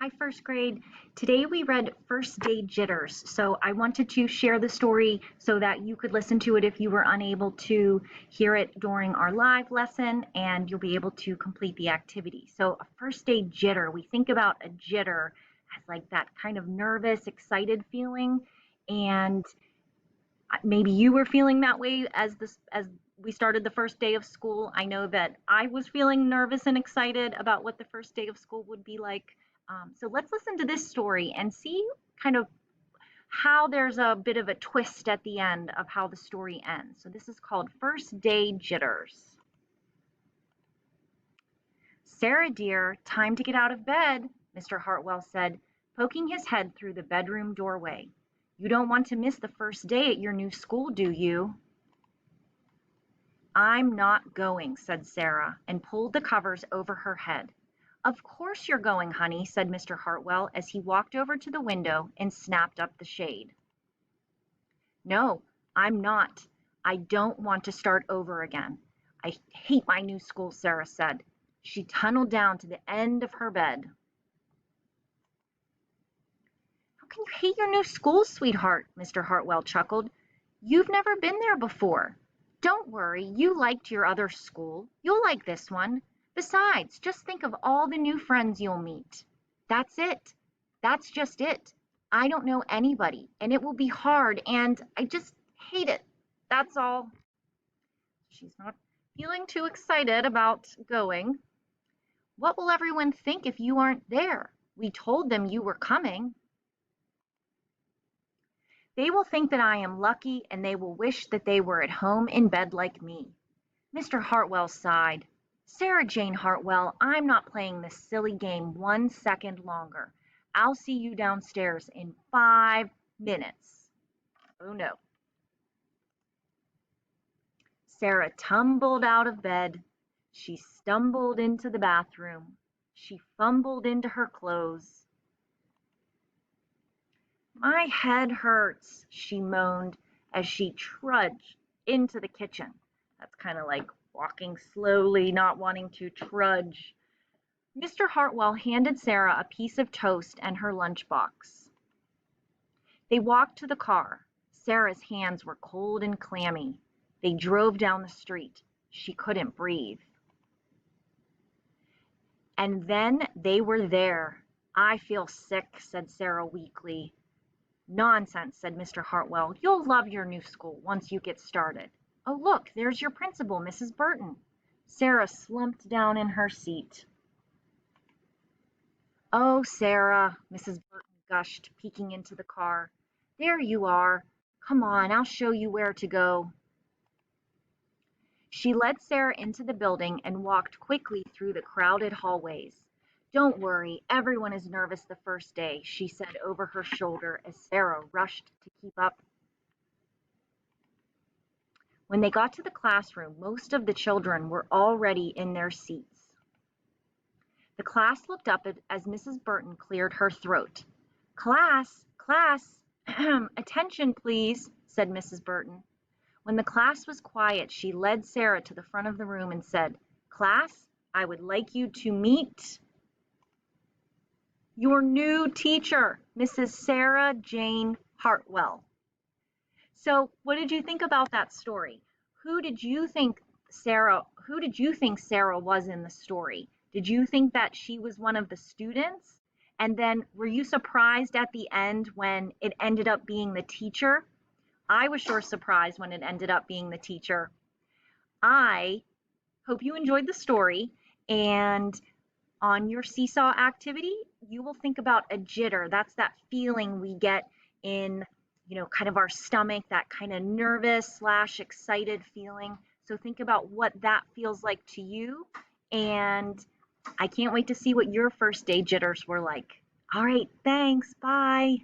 Hi, first grade. Today we read First Day Jitters. So I wanted to share the story so that you could listen to it if you were unable to hear it during our live lesson, and you'll be able to complete the activity. So a first day jitter, we think about a jitter as like that kind of nervous, excited feeling. And maybe you were feeling that way as we started the first day of school. I know that I was feeling nervous and excited about what the first day of school would be like. So let's listen to this story and see kind of how there's a bit of a twist at the end of how the story ends. So this is called First Day Jitters. Sarah dear, time to get out of bed, Mr. Hartwell said, poking his head through the bedroom doorway. You don't want to miss the first day at your new school, do you? I'm not going, said Sarah, and pulled the covers over her head. Of course you're going, honey, said Mr. Hartwell as he walked over to the window and snapped up the shade. No, I'm not. I don't want to start over again. I hate my new school, Sarah said. She tunneled down to the end of her bed. How can you hate your new school, sweetheart? Mr. Hartwell chuckled. You've never been there before. Don't worry, you liked your other school. You'll like this one. Besides, just think of all the new friends you'll meet. That's it. That's just it. I don't know anybody, and it will be hard, and I just hate it. That's all. She's not feeling too excited about going. What will everyone think if you aren't there? We told them you were coming. They will think that I am lucky, and they will wish that they were at home in bed like me. Mr. Hartwell sighed. Sarah Jane Hartwell, I'm not playing this silly game 1 second longer. I'll see you downstairs in 5 minutes. Oh no. Sarah tumbled out of bed. She stumbled into the bathroom. She fumbled into her clothes. My head hurts, she moaned as she trudged into the kitchen. That's kind of like walking slowly, not wanting to trudge. Mr. Hartwell handed Sarah a piece of toast and her lunchbox. They walked to the car. Sarah's hands were cold and clammy. They drove down the street. She couldn't breathe. And then they were there. I feel sick, said Sarah weakly. Nonsense, said Mr. Hartwell. You'll love your new school once you get started. Oh, look, there's your principal, Mrs. Burton. Sarah slumped down in her seat. Oh, Sarah, Mrs. Burton gushed, peeking into the car. There you are. Come on, I'll show you where to go. She led Sarah into the building and walked quickly through the crowded hallways. Don't worry, everyone is nervous the first day, she said over her shoulder as Sarah rushed to keep up. When they got to the classroom, most of the children were already in their seats. The class looked up as Mrs. Burton cleared her throat. Class, attention please, said Mrs. Burton. When the class was quiet, she led Sarah to the front of the room and said, Class, I would like you to meet your new teacher, Mrs. Sarah Jane Hartwell. So what did you think about that story? Who did you think Sarah was in the story? Did you think that she was one of the students? And then were you surprised at the end when it ended up being the teacher? I was sure surprised when it ended up being the teacher. I hope you enjoyed the story, and on your seesaw activity, you will think about a jitter. That's that feeling we get in, kind of our stomach, that kind of nervous / excited feeling. So think about what that feels like to you, and I can't wait to see what your first day jitters were like. All right, thanks, bye.